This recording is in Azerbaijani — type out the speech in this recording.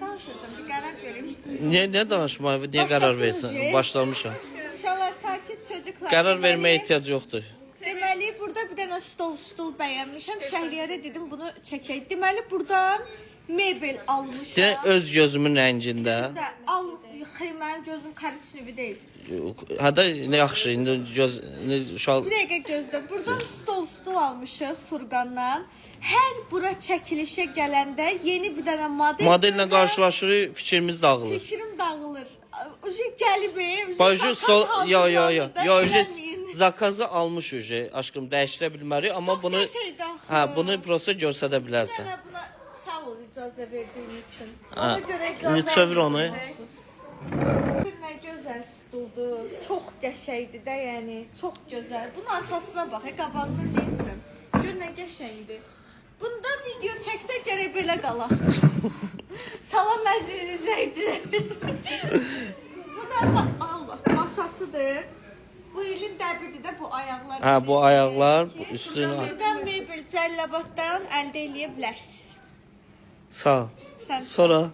danışacağım, bir qərar verim. Niyə danışmayı, niyə qərar versin? Başlamışam. İnşallah sakit çocuklar. Qərar verməyə ehtiyac yoxdur. Deməli, burada bir dənə stol bəyənmişəm. Şəhriyərə dedim bunu çəkək. Deməli, buradan mebel almışam. Deyən öz gözümün rəngində. Mənim gözüm korичневый deyil. Hədə nə yaxşı, indi göz uşaq. Bir dəqiqə gözlə. Buradan stol almışıq Furqandan. Hər bura çəkilişə gələndə yeni bir dənə Modellə qarşılaşırıq, fikrimiz dağılır. Fikrim dağılır. Uji gəlib, Başı zakazı almış uji. Aşkım dəyişdirə bilmərik, amma bunu bunu prosta göstərə bilərsən. Mənə buna sağ ol icazə verdiyin üçün. Ona görə icazə. İndi çevir onu. Bir nə gözəl stuldur. Çox qəşəngdir də, yəni çox gözəl. Bunun arxasına bax, qabağını deyirsən. Gör nə qəşəngdir. Bunda video çəksək gərək belə qalaq. Salam əziz izləyicilər. Bu da Allah masasıdır. Bu ilin dəbidir də bu ayaqlar. Hə, bu ayaqlar üstünə. Buradan mebel Cəlilabaddan əldə eləyə bilərsiniz. Sağ ol. Sonra.